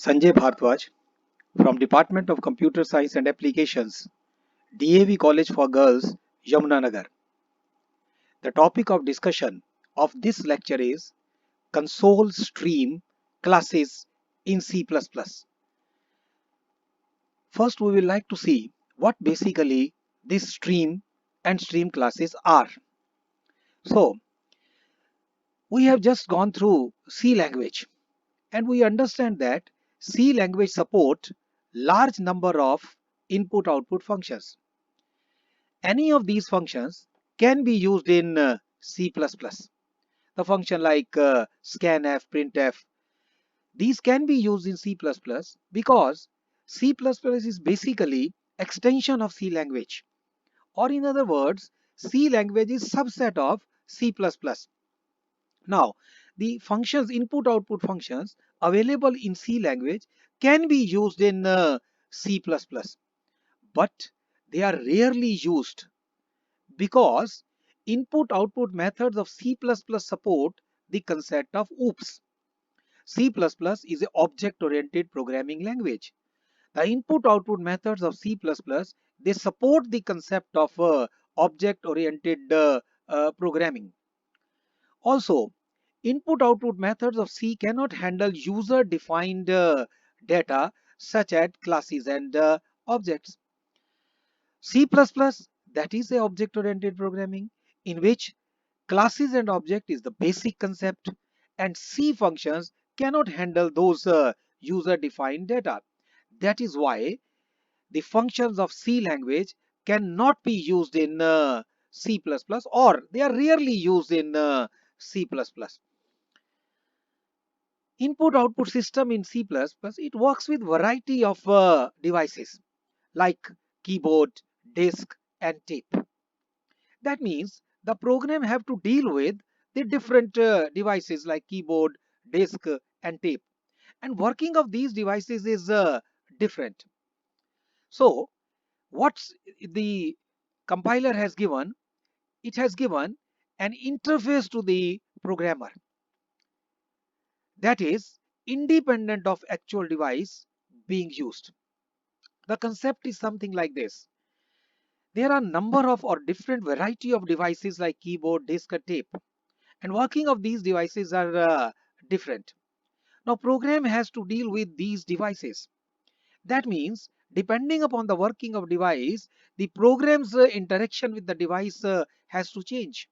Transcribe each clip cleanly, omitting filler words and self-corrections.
Sanjay Bhardwaj from Department of Computer Science and Applications, DAV College for Girls, Yamunanagar. The topic of discussion of this lecture is console stream classes in C++. First, we will like to see what basically this stream and stream classes are. So, we have just gone through C language and we understand that C language support large number of input-output functions. Any of these functions can be used in C++. The function like scanf, printf, these can be used in C++ because C++ is basically extension of C language. Or in other words, C language is subset of C++. Now, the functions, input-output functions available in C language can be used in C++, but they are rarely used because input-output methods of C++ support the concept of OOPS. C++ is an object-oriented programming language. The input-output methods of C++ they support the concept of object-oriented programming. Also, input-output methods of C cannot handle user-defined data such as classes and objects. C++, that is a object-oriented programming in which classes and object is the basic concept and C functions cannot handle those user-defined data. That is why the functions of C language cannot be used in C++ or they are rarely used in C++. Input-output system in C++, it works with variety of devices like keyboard, disk and tape. That means the program have to deal with the different devices like keyboard, disk and tape. And working of these devices is different. So what's the compiler has given? It has given an interface to the programmer that is independent of actual device being used. The concept is something like this. There are number of or different variety of devices like keyboard, disk, and tape, and working of these devices are different. Now, program has to deal with these devices. That means, depending upon the working of device, the program's interaction with the device has to change.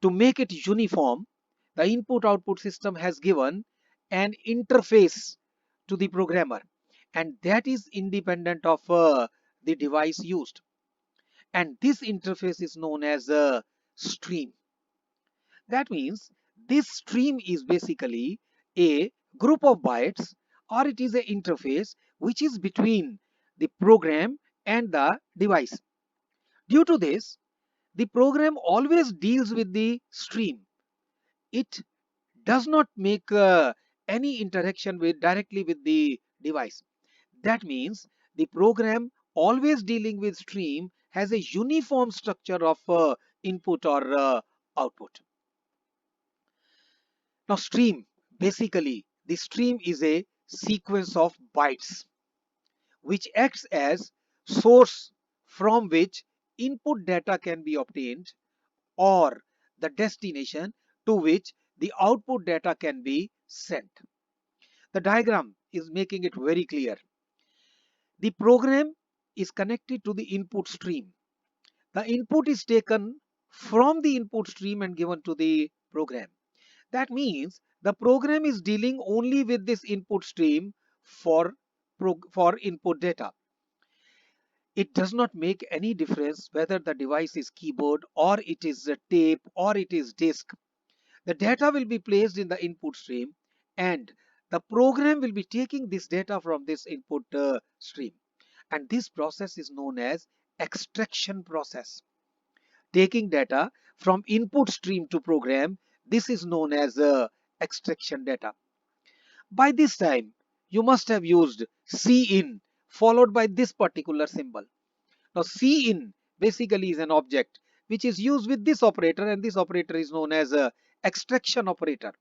To make it uniform, the input-output system has given an interface to the programmer, and that is independent of the device used. And this interface is known as a stream. That means this stream is basically a group of bytes or it is an interface which is between the program and the device. Due to this, the program always deals with the stream. It does not make any interaction with directly with the device. That means the program always dealing with stream has a uniform structure of input or output. Now stream, basically the stream is a sequence of bytes which acts as source from which input data can be obtained or the destination to which the output data can be sent. The diagram is making it very clear. The program is connected to the input stream. The input is taken from the input stream and given to the program. That means the program is dealing only with this input stream for input data. It does not make any difference whether the device is keyboard or it is a tape or it is disk. The data will be placed in the input stream and the program will be taking this data from this input stream. And this process is known as extraction process. Taking data from input stream to program, this is known as extraction data. By this time, you must have used cin followed by this particular symbol. Now cin basically is an object which is used with this operator and this operator is known as a extraction operator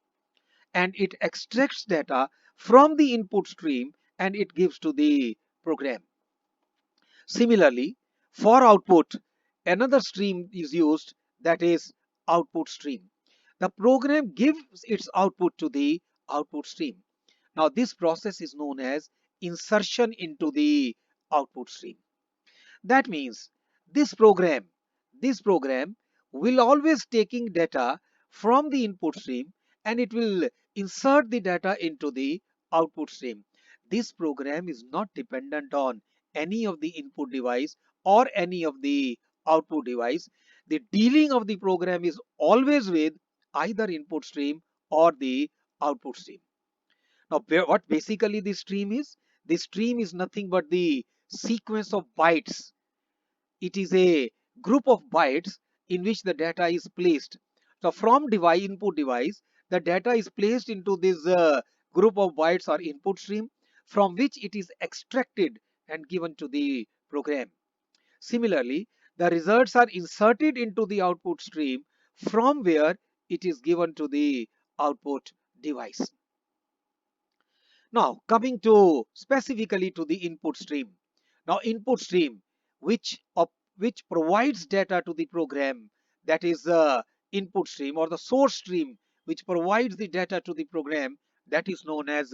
and it extracts data from the input stream and it gives to the program. Similarly, for output, another stream is used, that is output stream. The program gives its output to the output stream. Now this process is known as insertion into the output stream. That means this program, this program will always taking data from the input stream and it will insert the data into the output stream. This program is not dependent on any of the input device or any of the output device. The dealing of the program is always with either input stream or the output stream. Now, what basically the stream is? The stream is nothing but the sequence of bytes. It is a group of bytes in which the data is placed. So from device input device, the data is placed into this group of bytes or input stream, from which it is extracted and given to the program. Similarly, the results are inserted into the output stream, from where it is given to the output device. Now coming to specifically to the input stream. Now input stream which provides data to the program, that is the input stream, or the source stream which provides the data to the program, that is known as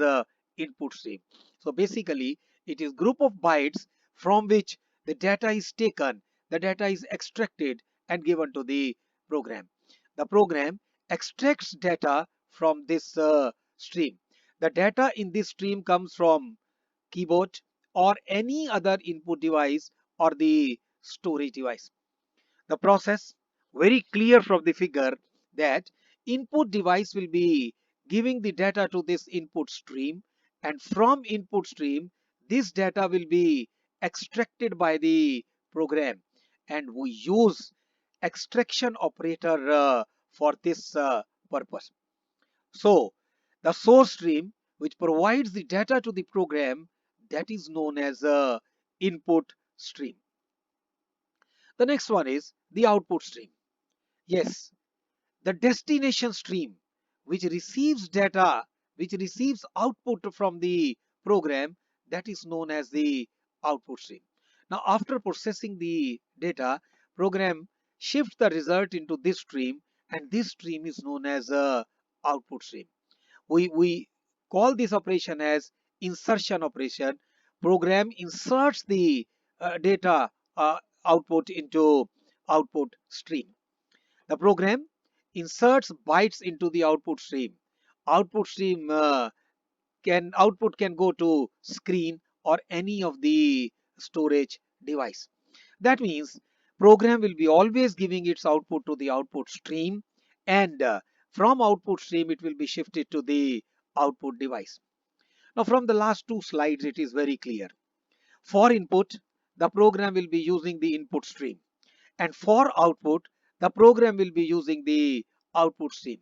input stream. So basically it is group of bytes from which the data is taken, the data is extracted and given to the program. The program extracts data from this stream. The data in this stream comes from keyboard or any other input device or the storage device. The process very clear from the figure that input device will be giving the data to this input stream, and from input stream this data will be extracted by the program, and we use extraction operator for this purpose. So the source stream which provides the data to the program, that is known as a input stream. The next one is the output stream. Yes, the destination stream which receives data, which receives output from the program, that is known as the output stream. Now after processing the data, program shifts the result into this stream, and this stream is known as a output stream. We call this operation as insertion operation. Program inserts the data output into output stream. The program inserts bytes into the output stream. Output stream output can go to screen or any of the storage device. That means program will be always giving its output to the output stream, and from output stream it will be shifted to the output device. Now from the last two slides it is very clear. For input, the program will be using the input stream, and for output the program will be using the output stream.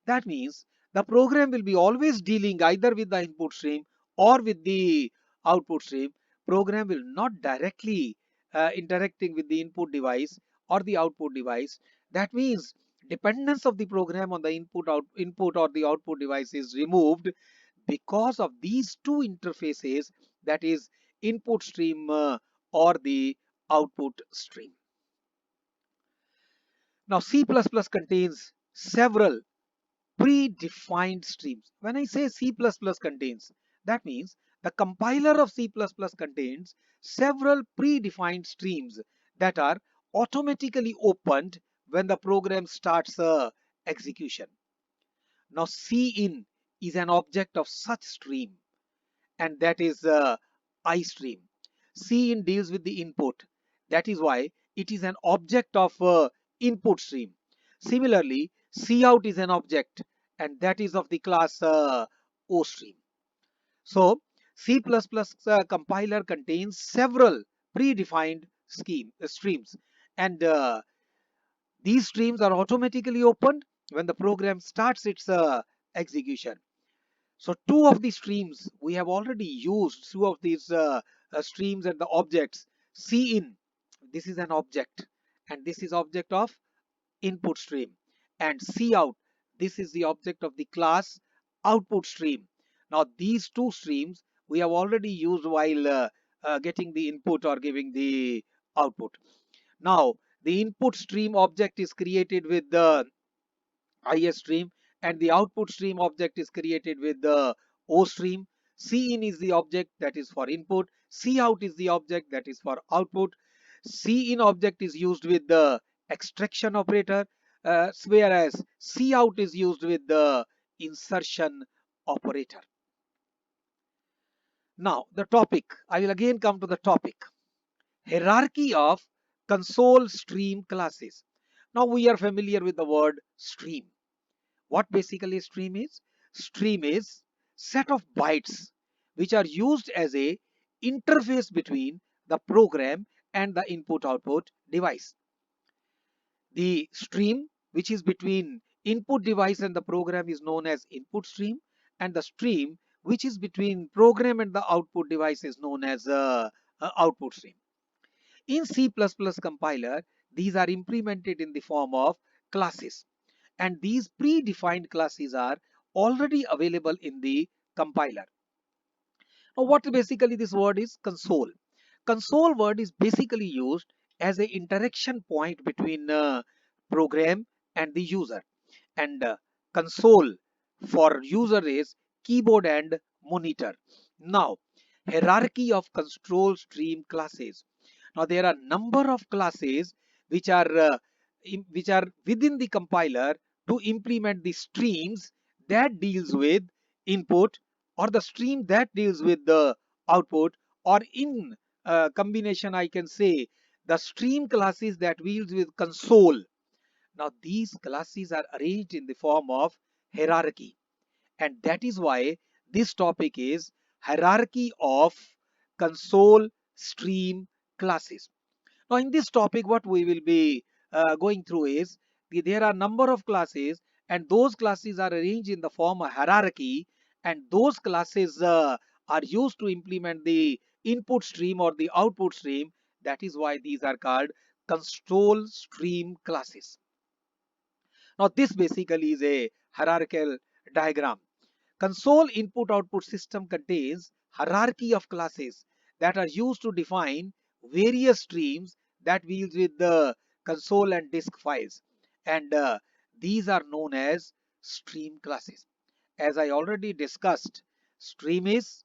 That means the program will be always dealing either with the input stream or with the output stream. Program will not directly interacting with the input device or the output device. That means dependence of the program on the input or the output device is removed because of these two interfaces, that is input stream or the output stream. Now C++ contains several predefined streams. When I say C++ contains, that means the compiler of C++ contains several predefined streams that are automatically opened when the program starts execution. Now cin is an object of such stream, and that is iStream. Cin deals with the input. That is why it is an object of input stream. Similarly, cout is an object, and that is of the class ostream. So C++ compiler contains several predefined streams, and these streams are automatically opened when the program starts its execution. So two of the streams we have already used, two of these streams and the objects. Cin, this is an object, and this is object of input stream, and cout, this is the object of the class output stream. Now these two streams we have already used while getting the input or giving the output. Now the input stream object is created with the IS stream, and the output stream object is created with the O stream. Cin is the object that is for input, Cout is the object that is for output. Cin object is used with the extraction operator, whereas Cout is used with the insertion operator. Now the topic, I will again come to the topic, hierarchy of console stream classes. Now we are familiar with the word stream. What basically stream is? Stream is set of bytes which are used as a interface between the program and the input output device. The stream which is between input device and the program is known as input stream, and the stream which is between program and the output device is known as output stream. In C++ compiler, these are implemented in the form of classes, and these predefined classes are already available in the compiler. Now what basically this word is? Console. Console word is basically used as a interaction point between program and the user, and console for user is keyboard and monitor. Now hierarchy of control stream classes. Now there are number of classes which are within the compiler to implement the streams that deals with input, or the stream that deals with the output, or in combination I can say the stream classes that deals with console. Now these classes are arranged in the form of hierarchy, and that is why this topic is hierarchy of console stream classes. Now in this topic what we will be going through is there are number of classes, and those classes are arranged in the form of hierarchy, and those classes are used to implement the input stream or the output stream. That is why these are called control stream classes. Now this basically is a hierarchical diagram. Console input-output system contains hierarchy of classes that are used to define various streams that deals with the console and disk files, and these are known as stream classes. As I already discussed, stream is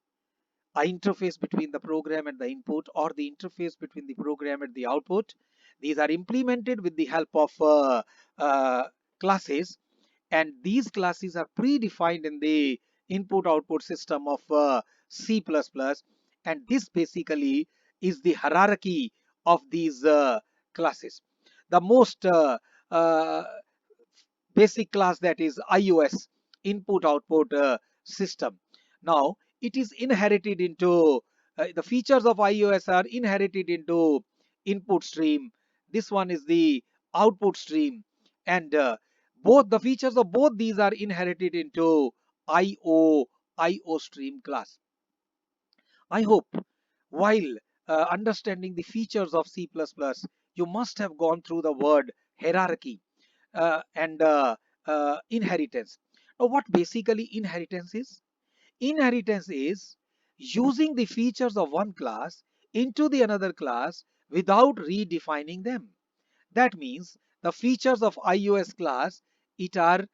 an interface between the program and the input, or the interface between the program and the output. These are implemented with the help of classes, and these classes are predefined in the input output system of C++, and this basically is the hierarchy of these classes. The most uh, basic class, that is IOS, input output system. Now it is inherited into the features of IOS are inherited into input stream. This one is the output stream, and both the features of both these are inherited into IO stream class. I hope while understanding the features of C++, you must have gone through the word hierarchy and inheritance. Now what basically inheritance is? Inheritance is using the features of one class into the another class without redefining them. That means the features of iOS class, it are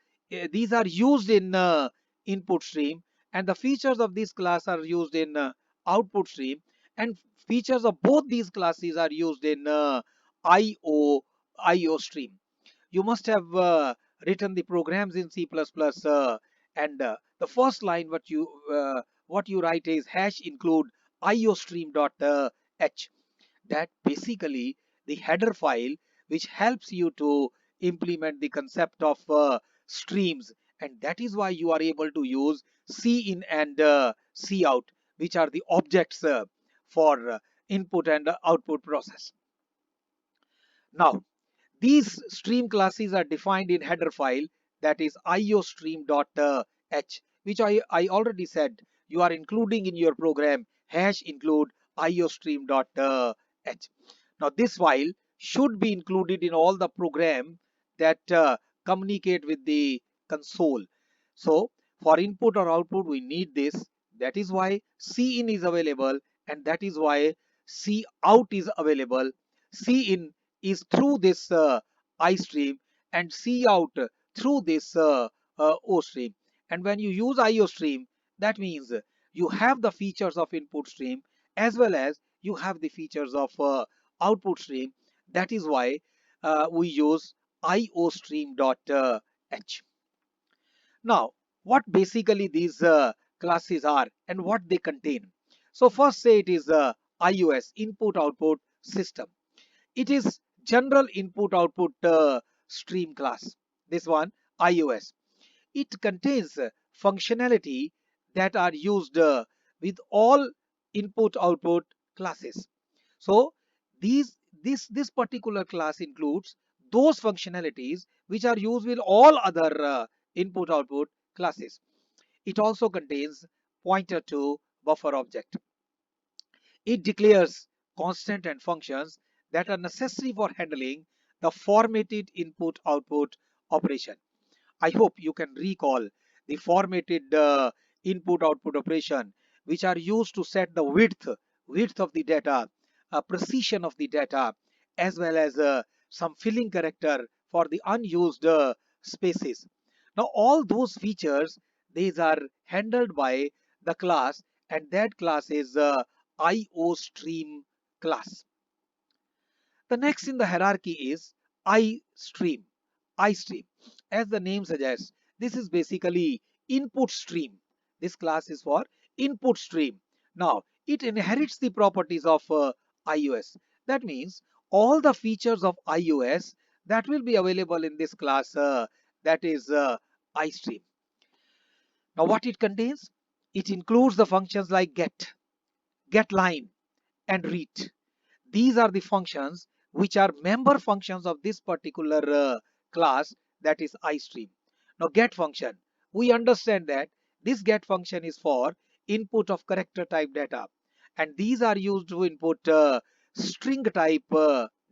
these are used in input stream, and the features of this class are used in output stream, and features of both these classes are used in IO stream. You must have written the programs in C++, and the first line what you write is hash include iostream.h. That basically the header file which helps you to implement the concept of streams, and that is why you are able to use cin and cout, which are the objects for input and output process. Now these stream classes are defined in header file, that is iostream.h, which I already said you are including in your program hash include iostream.h. Now this file should be included in all the program that communicate with the console. So For input or output, we need this. That is why Cin is available, and that is why Cout is available. Cin is through this I stream, and Cout through this O stream. And when you use IO stream, that means you have the features of input stream as well as you have the features of output stream. That is why we use IO stream dot H. Now, what basically these classes are and what they contain. So first say it is IOS, input output system. It is general input output stream class. This one IOS. It contains functionality that are used with all input output classes. So this particular class includes those functionalities which are used with all other input output classes. It also contains pointer to buffer object. It declares constant and functions that are necessary for handling the formatted input output operation. I hope you can recall the formatted input output operation which are used to set the width of the data, precision of the data, as well as some filling character for the unused spaces. Now all those features, these are handled by the class, and that class is IOStream class. The next in the hierarchy is iStream. iStream, as the name suggests, this is basically input stream. This class is for input stream. Now, it inherits the properties of iOS. That means all the features of iOS that will be available in this class, that is iStream. Now, what it contains? It includes the functions like getLine, and read. These are the functions which are member functions of this particular class, that is iStream. Now get function, we understand that this get function is for input of character type data, and these are used to input string type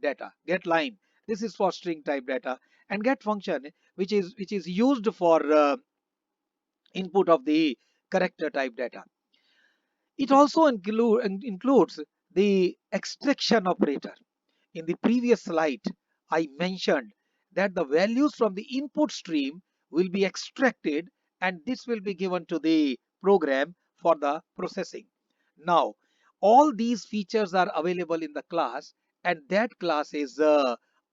data. Get line, this is for string type data, and get function which is used for input of the character type data. It also includes the extraction operator. In the previous slide, I mentioned that the values from the input stream will be extracted, and this will be given to the program for the processing. Now, all these features are available in the class, and that class is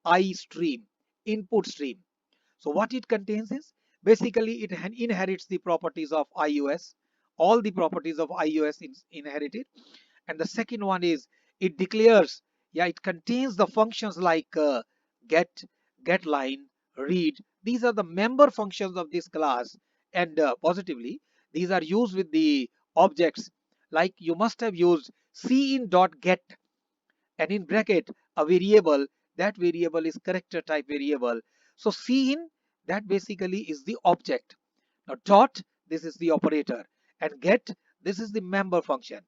iStream, input stream. So what it contains is basically it inherits the properties of iOS, all the properties of iOS inherited. And the second one is it declares, yeah, it contains the functions like get, getLine, read. These are the member functions of this class, and positively these are used with the objects, like you must have used cin.get, and in bracket a variable, that variable is character type variable. So cin, that basically is the object. Now dot, this is the operator, and get, this is the member function.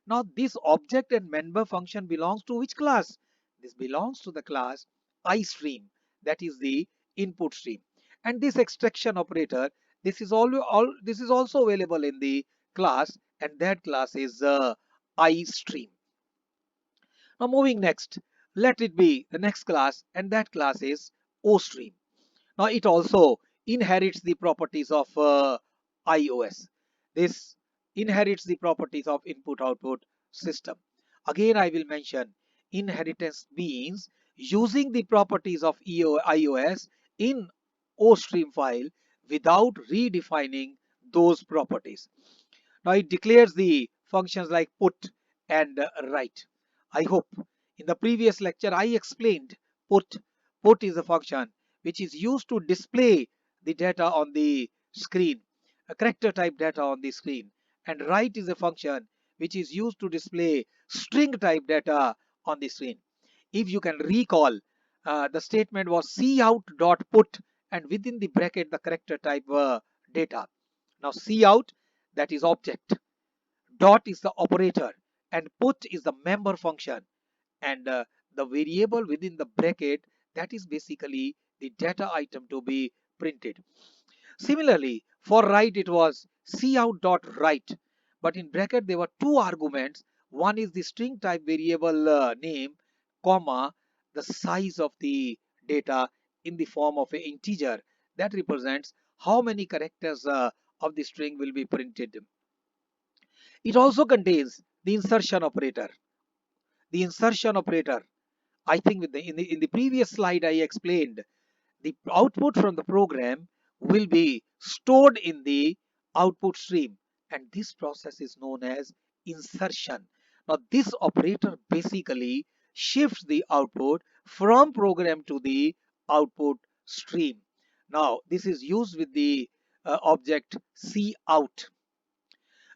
Now this object and member function belongs to which class? This belongs to the class iStream, that is the input stream. And this extraction operator, this is also available in the class, and that class is iStream. Now moving next, let it be the next class, and that class is OStream. Now it also inherits the properties of iOS. This inherits the properties of input output system. Again I will mention, inheritance means using the properties of iOS in OStream file without redefining those properties. Now it declares the functions like put and write. I hope in the previous lecture I explained put. Put is a function which is used to display the data on the screen, a character type data on the screen. And write is a function which is used to display string type data on the screen. If you can recall, the statement was cout.put, and within the bracket the character type data. Now cout, that is object, dot is the operator, and put is the member function, and the variable within the bracket, that is basically the data item to be printed. Similarly, For write it was cout dot write, but in bracket there were two arguments. One is the string type variable name, comma, the size of the data in the form of an integer that represents how many characters of the string will be printed. It also contains the insertion operator. The insertion operator, I think in the previous slide I explained the output from the program will be stored in the output stream, and this process is known as insertion. Now this operator basically shifts the output from program to the output stream. Now this is used with the object cout.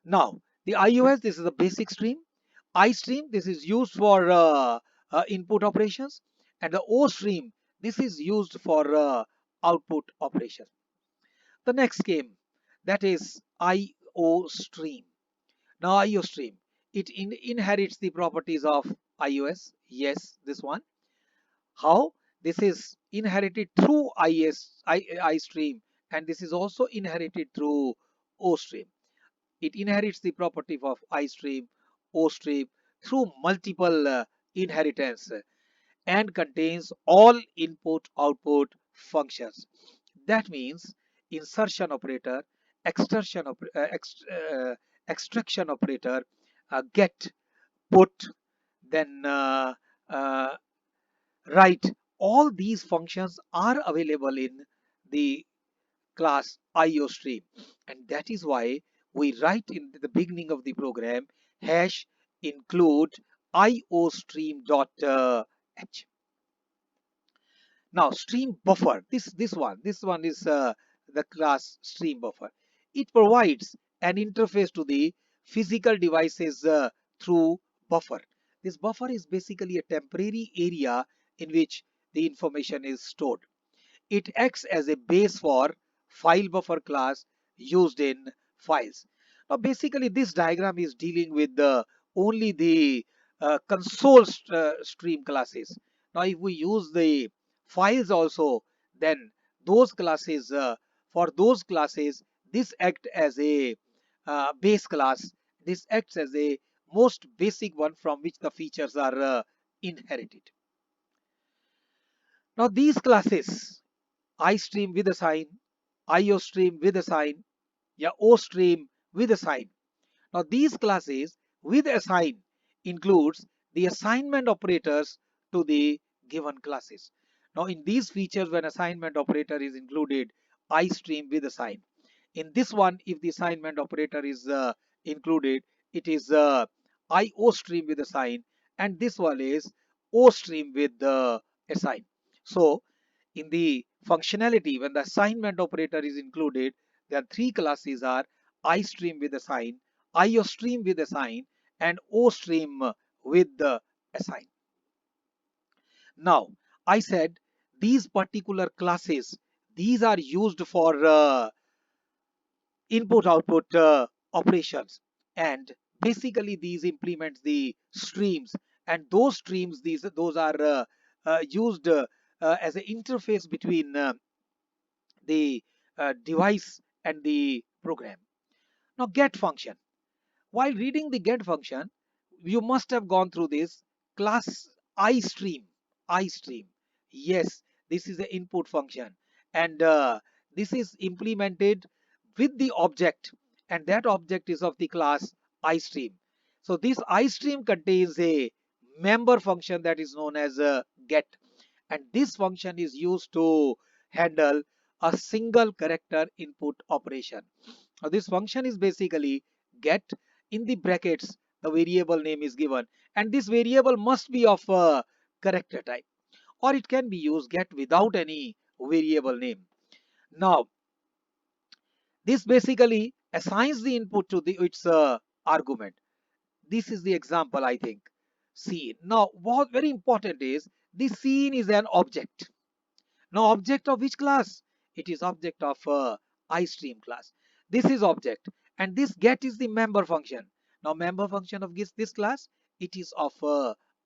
Now the iOS, this is a basic stream. iStream, this is used for input operations, and the OStream, this is used for output operations. The next came, that is IOStream. Now IOStream, it inherits the properties of iOS. Yes, this one. How? This is inherited through iStream, and this is also inherited through OStream. It inherits the property of iStream, OStream through multiple inheritance and contains all input-output functions. That means insertion operator, extraction operator, get, put, then uh, write. All these functions are available in the class IOStream, and that is why we write in the beginning of the program hash include iostream.h. Now stream buffer, this one is the class stream buffer. It provides an interface to the physical devices through buffer. This buffer is basically a temporary area in which the information is stored. It acts as a base for file buffer class used in files. Now basically this diagram is dealing with only the console stream classes. Now if we use the files also, then those classes, for those classes, this acts as a base class. This acts as a most basic one from which the features are inherited. Now these classes, iStream with a sign, IOStream with a sign, yeah, OStream with a sign. Now these classes with a sign includes the assignment operators to the given classes. Now in these features, when assignment operator is included, iStream with a sign. In this one, if the assignment operator is included, it is IOStream with a sign, and this one is OStream with the assign. So in the functionality, when the assignment operator is included, there are three classes are iStream with a sign, IOStream with a sign, and OStream with the assign. Now, I said these particular classes, these are used for input-output operations, and basically these implements the streams, and those streams, those are used as an interface between the device and the program. Now get function. While reading the get function, you must have gone through this class iStream. iStream. Yes, this is the input function, and this is implemented with the object, and that object is of the class iStream. So this iStream contains a member function that is known as get, and this function is used to handle a single character input operation. Now this function is basically get. In the brackets the variable name is given, and this variable must be of a character type, or it can be used get without any variable name. Now this basically assigns the input to its argument. This is the example, I think. Scene. Now what very important is, the scene is an object. Now object of which class? It is object of iStream class. This is object, and this get is the member function. Now member function of this class, it is of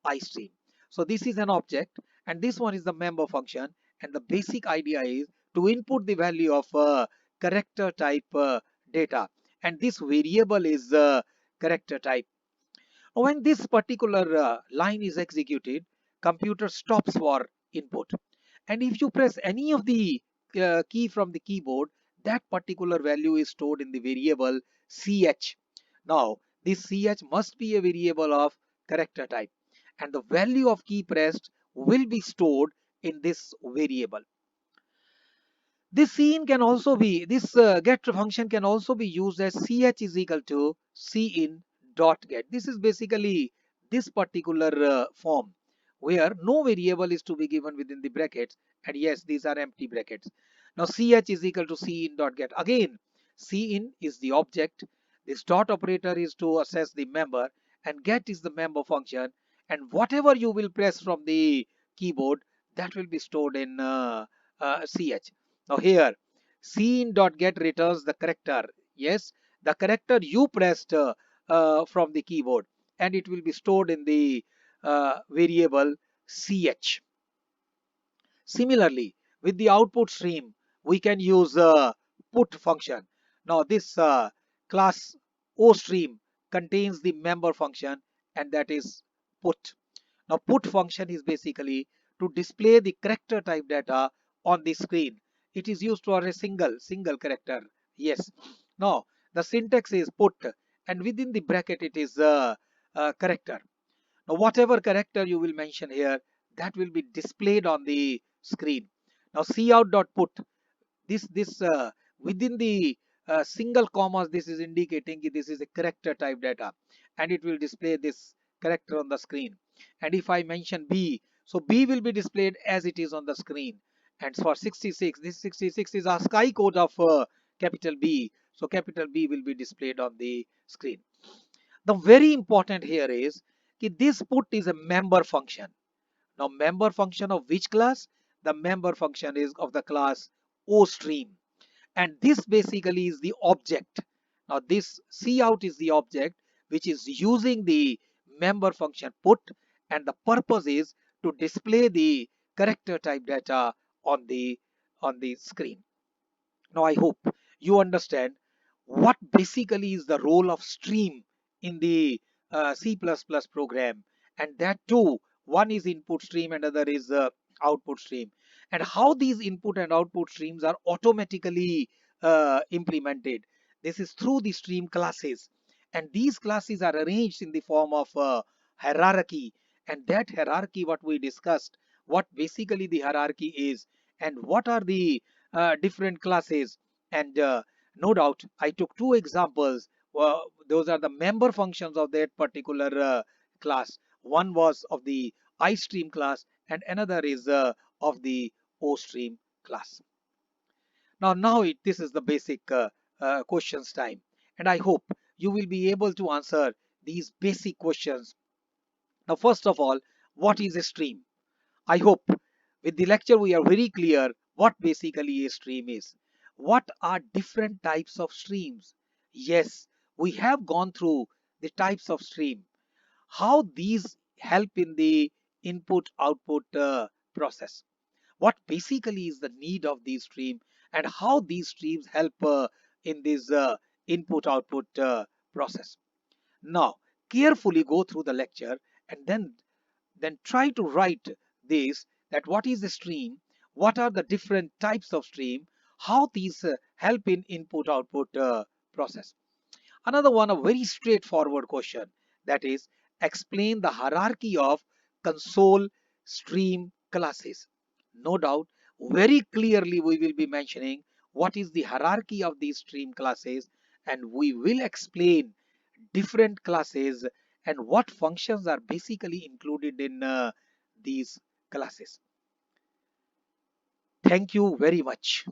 iStream. So this is an object, and this one is the member function, and the basic idea is to input the value of character type data, and this variable is character type. When this particular line is executed, computer stops for input, and if you press any of the key from the keyboard, that particular value is stored in the variable ch. Now this ch must be a variable of character type, and the value of key pressed will be stored in this variable. This scene can also be, this get function can also be used as ch is equal to cin dot get. This is basically this particular form where no variable is to be given within the brackets, and yes, these are empty brackets. Now ch is equal to cin dot get. Again, cin is the object, this dot operator is to access the member, and get is the member function, and whatever you will press from the keyboard, that will be stored in ch. Now here, cin.get returns the character. Yes, the character you pressed from the keyboard, and it will be stored in the variable ch. Similarly, with the output stream, we can use put function. Now this class OStream contains the member function, and that is put. Now put function is basically to display the character type data on the screen. It is used for a single character. Yes. Now the syntax is put, and within the bracket it is character. Now whatever character you will mention here, that will be displayed on the screen. Now cout.put, this within the single commas, this is indicating this is a character type data, and it will display this character on the screen. And if I mention b, so b will be displayed as it is on the screen. And for 66, this 66 is ASCII code of capital B, so capital B will be displayed on the screen. The very important here is that this put is a member function. Now member function of which class? The member function is of the class OStream, and this basically is the object. Now this cout is the object which is using the member function put, and the purpose is to display the character type data on the screen. Now I hope you understand what basically is the role of stream in the C++ program, and that too, one is input stream and other is output stream, and how these input and output streams are automatically implemented. This is through the stream classes, and these classes are arranged in the form of hierarchy, and that hierarchy what we discussed, what basically the hierarchy is, and what are the different classes. And no doubt I took two examples. Those are the member functions of that particular class. One was of the iStream class, and another is of the OStream class. Now this is the basic questions time, and I hope you will be able to answer these basic questions. Now first of all, what is a stream? I hope with the lecture we are very clear what basically a stream is. What are different types of streams? Yes, we have gone through the types of stream, how these help in the input-output process. What basically is the need of these streams, and how these streams help in this input-output process. Now, carefully go through the lecture, and then try to write this, that what is a stream, what are the different types of stream, how these help in input output process. Another one, a very straightforward question, that is, explain the hierarchy of console stream classes. No doubt very clearly we will be mentioning what is the hierarchy of these stream classes, and we will explain different classes and what functions are basically included in these classes. Thank you very much.